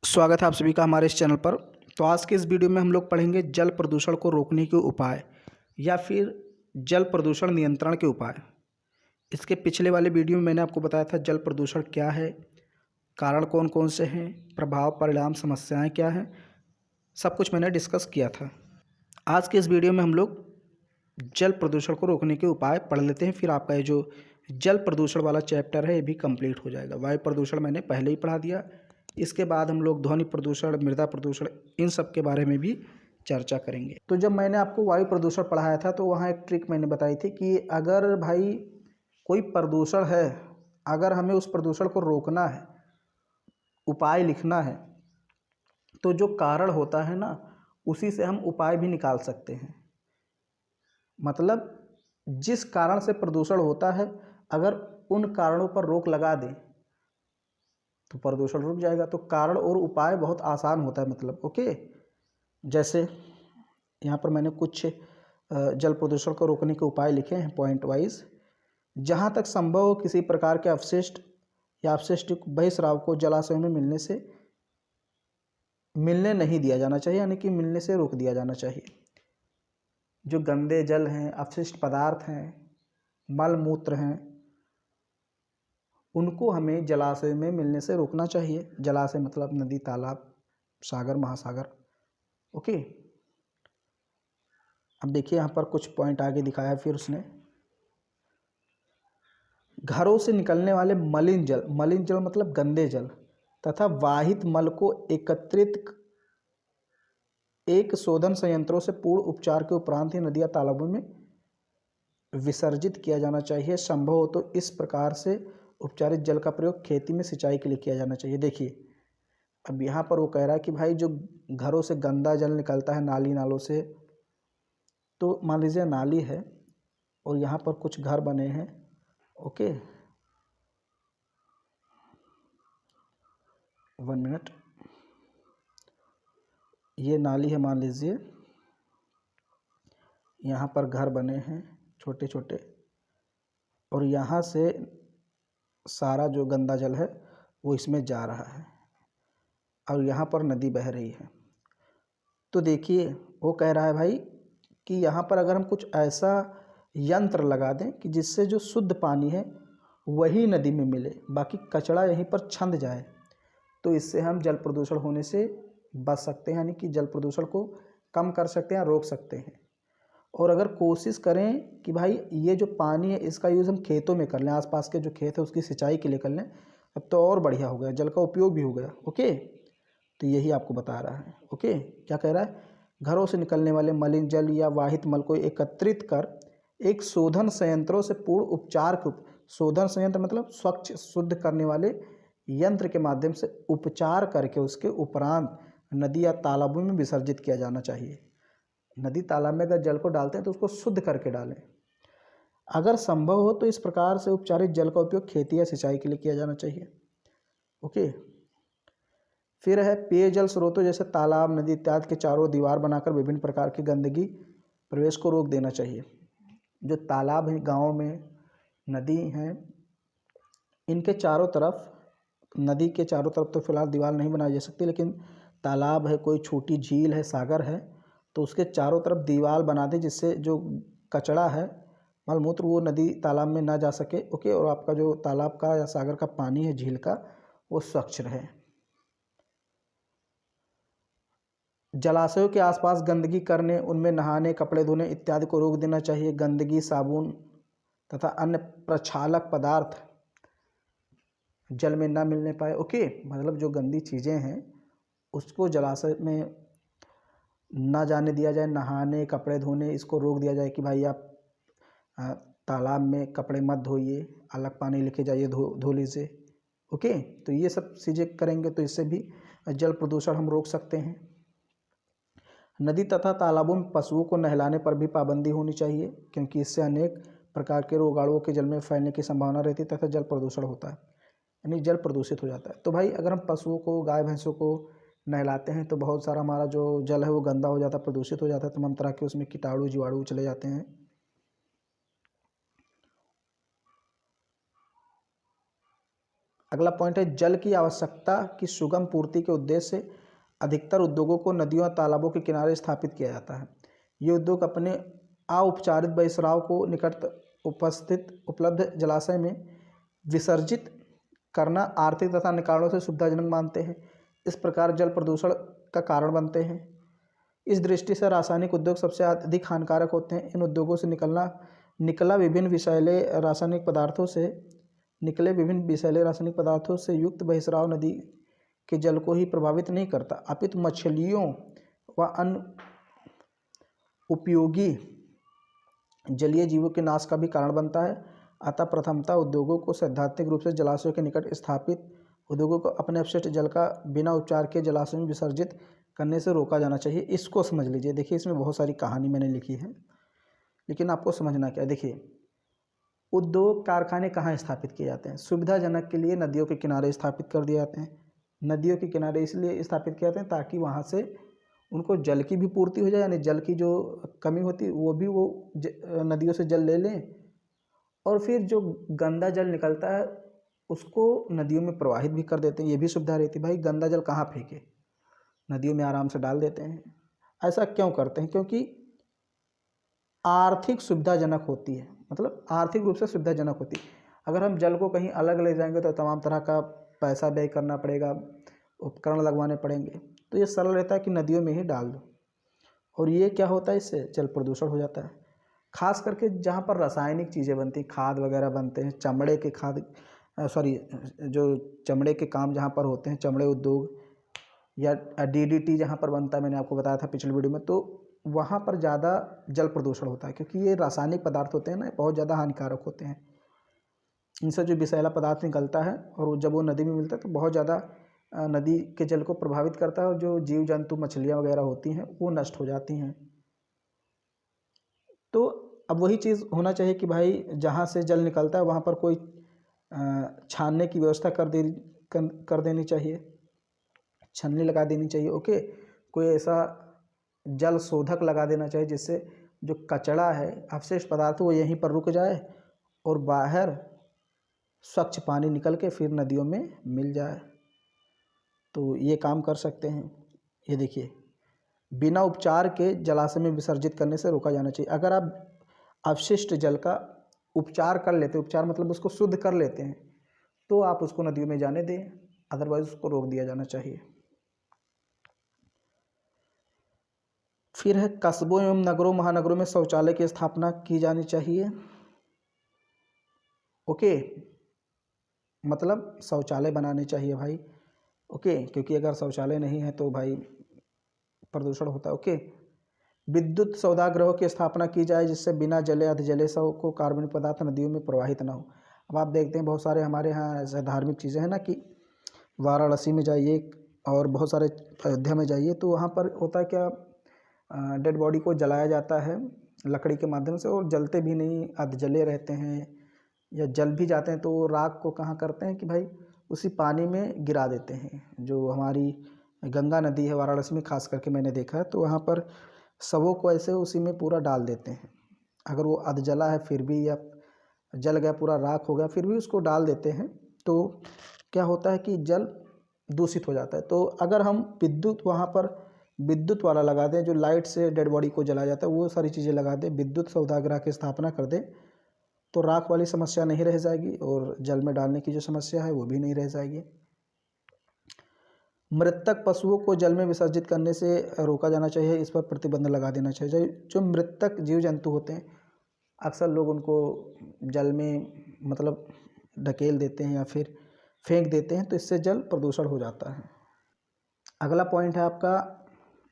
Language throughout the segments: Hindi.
स्वागत है आप सभी का हमारे इस चैनल पर। तो आज के इस वीडियो में हम लोग पढ़ेंगे जल प्रदूषण को रोकने के उपाय या फिर जल प्रदूषण नियंत्रण के उपाय। इसके पिछले वाले वीडियो में मैंने आपको बताया था जल प्रदूषण क्या है, कारण कौन कौन से हैं, प्रभाव परिणाम समस्याएं क्या हैं, सब कुछ मैंने डिस्कस किया था। आज के इस वीडियो में हम लोग जल प्रदूषण को रोकने के उपाय पढ़ लेते हैं, फिर आपका ये जो जल प्रदूषण वाला चैप्टर है ये भी कंप्लीट हो जाएगा। वायु प्रदूषण मैंने पहले ही पढ़ा दिया। इसके बाद हम लोग ध्वनि प्रदूषण, मृदा प्रदूषण, इन सब के बारे में भी चर्चा करेंगे। तो जब मैंने आपको वायु प्रदूषण पढ़ाया था तो वहाँ एक ट्रिक मैंने बताई थी कि अगर भाई कोई प्रदूषण है, अगर हमें उस प्रदूषण को रोकना है, उपाय लिखना है, तो जो कारण होता है ना उसी से हम उपाय भी निकाल सकते हैं। मतलब जिस कारण से प्रदूषण होता है अगर उन कारणों पर रोक लगा दें तो प्रदूषण रुक जाएगा। तो कारण और उपाय बहुत आसान होता है। मतलब ओके, जैसे यहाँ पर मैंने कुछ जल प्रदूषण को रोकने के उपाय लिखे हैं पॉइंट वाइज। जहाँ तक संभव हो किसी प्रकार के अपशिष्ट या अपशिष्ट बहिस्राव को जलाशयों में मिलने नहीं दिया जाना चाहिए, यानी कि मिलने से रोक दिया जाना चाहिए। जो गंदे जल हैं, अपशिष्ट पदार्थ हैं, मल मूत्र हैं, उनको हमें जलाशय में मिलने से रोकना चाहिए। जलाशय मतलब नदी, तालाब, सागर, महासागर। ओके, अब देखिए यहाँ पर कुछ पॉइंट आगे दिखाया है फिर उसने। घरों से निकलने वाले मलिन जल मतलब गंदे जल तथा वाहित मल को एकत्रित एक शोधन संयंत्रों से पूर्ण उपचार के उपरांत ही नदी या तालाबों में विसर्जित किया जाना चाहिए। संभव हो तो इस प्रकार से उपचारित जल का प्रयोग खेती में सिंचाई के लिए किया जाना चाहिए। देखिए अब यहाँ पर वो कह रहा है कि भाई जो घरों से गंदा जल निकलता है नाली नालों से, तो मान लीजिए नाली है और यहाँ पर कुछ घर बने हैं। ओके, 1 मिनट, ये नाली है मान लीजिए, यहाँ पर घर बने हैं छोटे छोटे, और यहाँ से सारा जो गंदा जल है वो इसमें जा रहा है और यहाँ पर नदी बह रही है। तो देखिए वो कह रहा है भाई कि यहाँ पर अगर हम कुछ ऐसा यंत्र लगा दें कि जिससे जो शुद्ध पानी है वही नदी में मिले, बाकी कचरा यहीं पर छंद जाए, तो इससे हम जल प्रदूषण होने से बच सकते हैं, यानी कि जल प्रदूषण को कम कर सकते हैं, रोक सकते हैं। और अगर कोशिश करें कि भाई ये जो पानी है इसका यूज़ हम खेतों में कर लें, आसपास के जो खेत है उसकी सिंचाई के लिए कर लें, अब तो और बढ़िया हो गया, जल का उपयोग भी हो गया। ओके, तो यही आपको बता रहा है। ओके, क्या कह रहा है, घरों से निकलने वाले मलिन जल या वाहित मल को एकत्रित कर एक शोधन संयंत्रों से पूर्ण उपचार के शोधन संयंत्र मतलब स्वच्छ शुद्ध करने वाले यंत्र के माध्यम से उपचार करके उसके उपरांत नदी या तालाबों में विसर्जित किया जाना चाहिए। नदी तालाब में अगर जल को डालते हैं तो उसको शुद्ध करके डालें। अगर संभव हो तो इस प्रकार से उपचारित जल का उपयोग खेती या सिंचाई के लिए किया जाना चाहिए। ओके, फिर है पेयजल स्रोतों जैसे तालाब, नदी इत्यादि के चारों दीवार बनाकर विभिन्न प्रकार की गंदगी प्रवेश को रोक देना चाहिए। जो तालाब हैं गाँव में, नदी हैं, इनके चारों तरफ, नदी के चारों तरफ तो फिलहाल दीवार नहीं बनाई जा सकती, लेकिन तालाब है, कोई छोटी झील है, सागर है, तो उसके चारों तरफ दीवार बना दे जिससे जो कचरा है, मल मूत्र, वो नदी तालाब में ना जा सके। ओके, और आपका जो तालाब का या सागर का पानी है, झील का, वो स्वच्छ रहे। जलाशयों के आसपास गंदगी करने, उनमें नहाने, कपड़े धोने इत्यादि को रोक देना चाहिए। गंदगी, साबुन तथा अन्य प्रक्षालक पदार्थ जल में ना मिलने पाए। ओके, मतलब जो गंदी चीज़ें हैं उसको जलाशय में ना जाने दिया जाए। नहाने, कपड़े धोने, इसको रोक दिया जाए कि भाई आप तालाब में कपड़े मत धोइए, अलग पानी लेके जाइए, धो लीजिए। ओके, तो ये सब चीज़ें करेंगे तो इससे भी जल प्रदूषण हम रोक सकते हैं। नदी तथा तालाबों में पशुओं को नहलाने पर भी पाबंदी होनी चाहिए, क्योंकि इससे अनेक प्रकार के रोगाणुओं के जल में फैलने की संभावना रहती है तथा जल प्रदूषण होता है, यानी जल प्रदूषित हो जाता है। तो भाई अगर हम पशुओं को, गाय भैंसों को नहलाते हैं तो बहुत सारा हमारा जो जल है वो गंदा हो जाता है, प्रदूषित हो जाता है, तमाम तरह के उसमें कीटाणु जीवाणु चले जाते हैं। अगला पॉइंट है जल की आवश्यकता की सुगम पूर्ति के उद्देश्य से अधिकतर उद्योगों को नदियों और तालाबों के किनारे स्थापित किया जाता है। ये उद्योग अपने अउपचारित बहिस्राव को निकट उपलब्ध जलाशय में विसर्जित करना आर्थिक तथा अन्य कारणों से सुविधाजनक मानते हैं। इस प्रकार जल प्रदूषण का कारण बनते हैं। इस दृष्टि से रासायनिक उद्योग सबसे अधिक हानिकारक होते हैं। इन उद्योगों से निकले विभिन्न विषैले रासायनिक पदार्थों से युक्त बहिस्राव नदी के जल को ही प्रभावित नहीं करता, अपितु मछलियों व अन्य उपयोगी जलीय जीवों के नाश का भी कारण बनता है। अतः प्रथमतः उद्योगों को सैद्धांतिक रूप से जलाशयों के निकट स्थापित उद्योगों को अपने अपशिष्ट जल का बिना उपचार के जलाशयों में विसर्जित करने से रोका जाना चाहिए। इसको समझ लीजिए। देखिए इसमें बहुत सारी कहानी मैंने लिखी है, लेकिन आपको समझना क्या है। देखिए उद्योग कारखाने कहाँ स्थापित किए जाते हैं? सुविधाजनक के लिए नदियों के किनारे स्थापित कर दिए जाते हैं। नदियों के किनारे इसलिए स्थापित किए जाते हैं ताकि वहाँ से उनको जल की भी पूर्ति हो जाए, यानी जल की जो कमी होती है वो भी वो नदियों से जल ले लें, और फिर जो गंदा जल निकलता है उसको नदियों में प्रवाहित भी कर देते हैं। ये भी सुविधा रहती है। भाई गंदा जल कहाँ फेंके, नदियों में आराम से डाल देते हैं। ऐसा क्यों करते हैं? क्योंकि आर्थिक सुविधाजनक होती है, मतलब आर्थिक रूप से सुविधाजनक होती है। अगर हम जल को कहीं अलग ले जाएंगे तो तमाम तरह का पैसा व्यय करना पड़ेगा, उपकरण लगवाने पड़ेंगे। तो ये सरल रहता है कि नदियों में ही डाल दो, और ये क्या होता है, इससे जल प्रदूषण हो जाता है। खास करके जहाँ पर रासायनिक चीज़ें बनती, खाद वगैरह बनते हैं, चमड़े के जो चमड़े के काम जहाँ पर होते हैं, चमड़े उद्योग या DDT जहाँ पर बनता है, मैंने आपको बताया था पिछले वीडियो में, तो वहाँ पर ज़्यादा जल प्रदूषण होता है, क्योंकि ये रासायनिक पदार्थ होते हैं ना, बहुत ज़्यादा हानिकारक होते हैं। इनसे जो विषैला पदार्थ निकलता है और जब वो नदी में मिलता है तो बहुत ज़्यादा नदी के जल को प्रभावित करता है, और जो जीव जंतु मछलियाँ वगैरह होती हैं वो नष्ट हो जाती हैं। तो अब वही चीज़ होना चाहिए कि भाई जहाँ से जल निकलता है वहाँ पर कोई छानने की व्यवस्था कर देनी चाहिए, छन्नी लगा देनी चाहिए। ओके, कोई ऐसा जल शोधक लगा देना चाहिए जिससे जो कचरा है, अवशिष्ट पदार्थ, वो यहीं पर रुक जाए और बाहर स्वच्छ पानी निकल के फिर नदियों में मिल जाए। तो ये काम कर सकते हैं। ये देखिए, बिना उपचार के जलाशय में विसर्जित करने से रोका जाना चाहिए। अगर आप अवशिष्ट जल का उपचार कर लेते हैं, उपचार मतलब उसको शुद्ध कर लेते हैं, तो आप उसको नदियों में जाने दें, अदरवाइज उसको रोक दिया जाना चाहिए। फिर है कस्बों एवं नगरों महानगरों में शौचालय की स्थापना की जानी चाहिए। ओके, मतलब शौचालय बनाने चाहिए भाई। ओके, क्योंकि अगर शौचालय नहीं है तो भाई प्रदूषण होता है। ओके, विद्युत सौदागृहों की स्थापना की जाए जिससे बिना जले अधजले को कार्बनिक पदार्थ नदियों में प्रवाहित ना हो। अब आप देखते हैं बहुत सारे हमारे यहाँ ऐसे धार्मिक चीज़ें हैं ना, कि वाराणसी में जाइए और बहुत सारे अयोध्या में जाइए, तो वहाँ पर होता है क्या, डेड बॉडी को जलाया जाता है लकड़ी के माध्यम से, और जलते भी नहीं, अधजले रहते हैं, या जल भी जाते हैं तो राख को कहाँ करते हैं कि भाई उसी पानी में गिरा देते हैं। जो हमारी गंगा नदी है वाराणसी में खास करके मैंने देखा है, तो वहाँ पर शवों को ऐसे उसी में पूरा डाल देते हैं। अगर वो अधजला है फिर भी, या जल गया पूरा राख हो गया फिर भी उसको डाल देते हैं, तो क्या होता है कि जल दूषित हो जाता है। तो अगर हम वहाँ पर विद्युत वाला लगा दें, जो लाइट से डेड बॉडी को जलाया जाता है, वो सारी चीज़ें लगा दें, विद्युत सौदागृह की स्थापना कर दें, तो राख वाली समस्या नहीं रह जाएगी, और जल में डालने की जो समस्या है वो भी नहीं रह जाएगी। मृतक पशुओं को जल में विसर्जित करने से रोका जाना चाहिए, इस पर प्रतिबंध लगा देना चाहिए। जो मृतक जीव जंतु होते हैं, अक्सर लोग उनको जल में मतलब ढकेल देते हैं या फिर फेंक देते हैं, तो इससे जल प्रदूषण हो जाता है। अगला पॉइंट है आपका,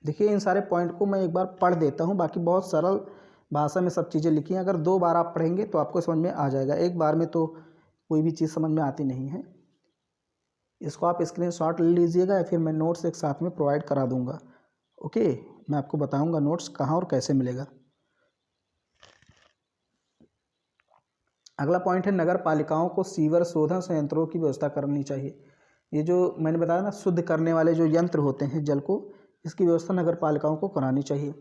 देखिए इन सारे पॉइंट को मैं एक बार पढ़ देता हूँ, बाकी बहुत सरल भाषा में सब चीज़ें लिखी हैं। अगर 2 बार आप पढ़ेंगे तो आपको समझ में आ जाएगा, एक बार में तो कोई भी चीज़ समझ में आती नहीं है। इसको आप स्क्रीनशॉट ले लीजिएगा, या फिर मैं नोट्स एक साथ में प्रोवाइड करा दूंगा। ओके, मैं आपको बताऊंगा नोट्स कहाँ और कैसे मिलेगा। अगला पॉइंट है नगर पालिकाओं को सीवर शोधन संयंत्रों की व्यवस्था करनी चाहिए। ये जो मैंने बताया ना, शुद्ध करने वाले जो यंत्र होते हैं जल को, इसकी व्यवस्था नगर पालिकाओं को करानी चाहिए।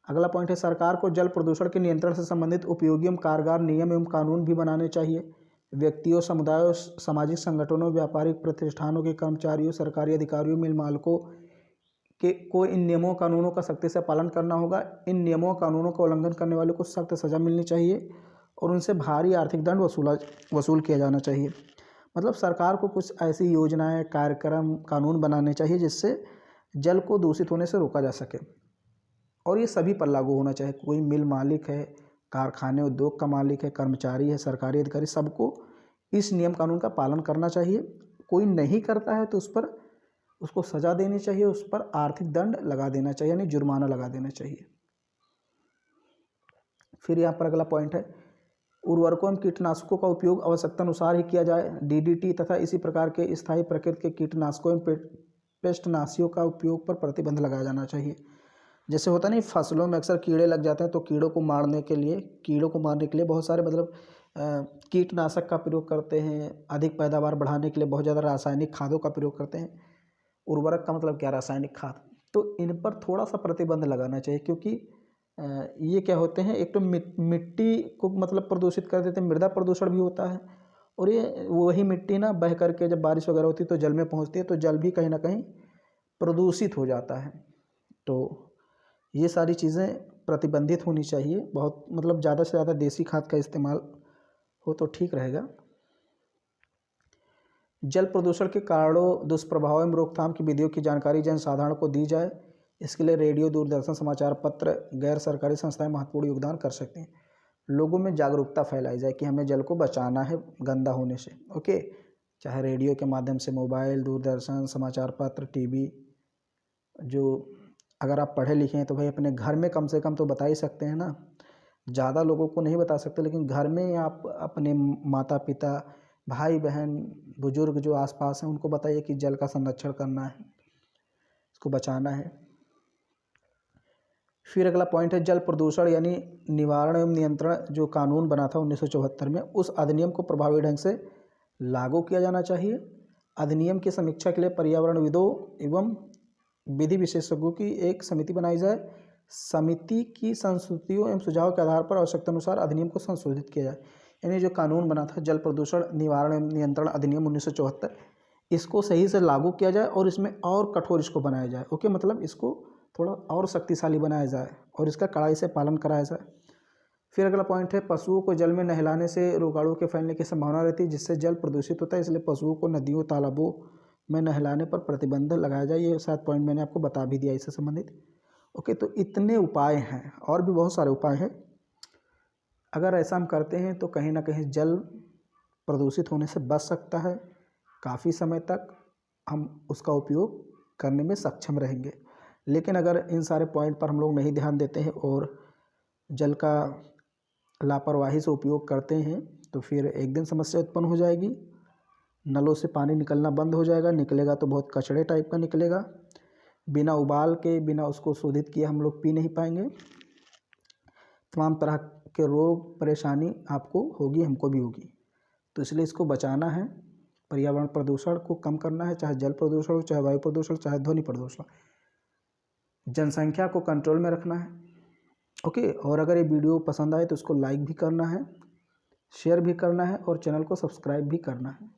अगला पॉइंट है सरकार को जल प्रदूषण के नियंत्रण से संबंधित उपयोगी एवं कारगर नियम एवं कानून भी बनाने चाहिए। व्यक्तियों, समुदायों, सामाजिक संगठनों, व्यापारिक प्रतिष्ठानों के कर्मचारियों, सरकारी अधिकारियों, मिल मालिकों को इन नियमों कानूनों का सख्ती से पालन करना होगा। इन नियमों कानूनों का उल्लंघन करने वालों को सख्त सज़ा मिलनी चाहिए और उनसे भारी आर्थिक दंड वसूल किया जाना चाहिए। मतलब सरकार को कुछ ऐसी योजनाएं, कार्यक्रम, कानून बनाने चाहिए जिससे जल को दूषित होने से रोका जा सके और ये सभी पर लागू होना चाहिए। कोई मिल मालिक है, कारखाने उद्योग का मालिक है, कर्मचारी है, सरकारी अधिकारी, सबको इस नियम कानून का पालन करना चाहिए। कोई नहीं करता है तो उसको सज़ा देनी चाहिए, उस पर आर्थिक दंड लगा देना चाहिए, यानी जुर्माना लगा देना चाहिए। फिर यहाँ पर अगला पॉइंट है, उर्वरकों एवं कीटनाशकों का उपयोग आवश्यकता अनुसार ही किया जाए। डीडीटी तथा इसी प्रकार के स्थायी प्रकृति के कीटनाशकों एवं पेस्टनाशियों का उपयोग पर प्रतिबंध लगाया जाना चाहिए। जैसे होता नहीं, फसलों में अक्सर कीड़े लग जाते हैं तो कीड़ों को मारने के लिए बहुत सारे मतलब कीटनाशक का प्रयोग करते हैं। अधिक पैदावार बढ़ाने के लिए बहुत ज़्यादा रासायनिक खादों का प्रयोग करते हैं। उर्वरक का मतलब क्या, रासायनिक खाद। तो इन पर थोड़ा सा प्रतिबंध लगाना चाहिए, क्योंकि ये क्या होते हैं, एक तो मिट्टी को मतलब प्रदूषित कर देते हैं, मृदा प्रदूषण भी होता है और ये वही मिट्टी ना बह करके जब बारिश वगैरह होती है तो जल में पहुंचती है, तो जल भी कहीं ना कहीं प्रदूषित हो जाता है। तो ये सारी चीज़ें प्रतिबंधित होनी चाहिए। बहुत मतलब ज़्यादा से ज़्यादा देसी खाद का इस्तेमाल हो तो ठीक रहेगा। जल प्रदूषण के कारणों, दुष्प्रभावों एवं रोकथाम की विधियों की जानकारी जनसाधारण को दी जाए। इसके लिए रेडियो, दूरदर्शन, समाचार पत्र, गैर सरकारी संस्थाएं महत्वपूर्ण योगदान कर सकती हैं। लोगों में जागरूकता फैलाई जाए कि हमें जल को बचाना है गंदा होने से। ओके, चाहे रेडियो के माध्यम से, मोबाइल, दूरदर्शन, समाचार पत्र, टीवी, जो अगर आप पढ़े लिखे हैं तो भाई अपने घर में कम से कम तो बता ही सकते हैं ना। ज़्यादा लोगों को नहीं बता सकते, लेकिन घर में आप अपने माता पिता, भाई बहन, बुजुर्ग जो आसपास हैं उनको बताइए कि जल का संरक्षण करना है, इसको बचाना है। फिर अगला पॉइंट है, जल प्रदूषण यानी निवारण एवं नियंत्रण जो कानून बना था 1974 में, उस अधिनियम को प्रभावी ढंग से लागू किया जाना चाहिए। अधिनियम की समीक्षा के लिए पर्यावरणविदों एवं विधि विशेषज्ञों की एक समिति बनाई जाए। समिति की संस्तुतियों एवं सुझाव के आधार पर आवश्यकता अनुसार अधिनियम को संशोधित किया जाए। यानी जो कानून बना था जल प्रदूषण निवारण एवं नियंत्रण अधिनियम 1974, इसको सही से लागू किया जाए और इसमें और कठोर इसको बनाया जाए। ओके, मतलब इसको थोड़ा और शक्तिशाली बनाया जाए और इसका कड़ाई से पालन कराया जाए। फिर अगला पॉइंट है, पशुओं को जल में नहलाने से रोगाणु के फैलने की संभावना रहती है, जिससे जल प्रदूषित होता है। इसलिए पशुओं को नदियों, तालाबों में नहलाने पर प्रतिबंध लगाया जाए। ये 7 पॉइंट मैंने आपको बता भी दिया इससे संबंधित। ओके, तो इतने उपाय हैं और भी बहुत सारे उपाय हैं। अगर ऐसा हम करते हैं तो कहीं ना कहीं जल प्रदूषित होने से बच सकता है। काफ़ी समय तक हम उसका उपयोग करने में सक्षम रहेंगे। लेकिन अगर इन सारे पॉइंट पर हम लोग नहीं ध्यान देते हैं और जल का लापरवाही से उपयोग करते हैं तो फिर एक दिन समस्या उत्पन्न हो जाएगी। नलों से पानी निकलना बंद हो जाएगा, निकलेगा तो बहुत कचड़े टाइप का निकलेगा। बिना उबाल के, बिना उसको शोधित किए हम लोग पी नहीं पाएंगे। तमाम तरह के रोग परेशानी आपको होगी, हमको भी होगी। तो इसलिए इसको बचाना है। पर्यावरण प्रदूषण को कम करना है, चाहे जल प्रदूषण हो, चाहे वायु प्रदूषण, चाहे ध्वनि प्रदूषण। जनसंख्या को कंट्रोल में रखना है। ओके, और अगर ये वीडियो पसंद आए तो उसको लाइक भी करना है, शेयर भी करना है और चैनल को सब्सक्राइब भी करना है।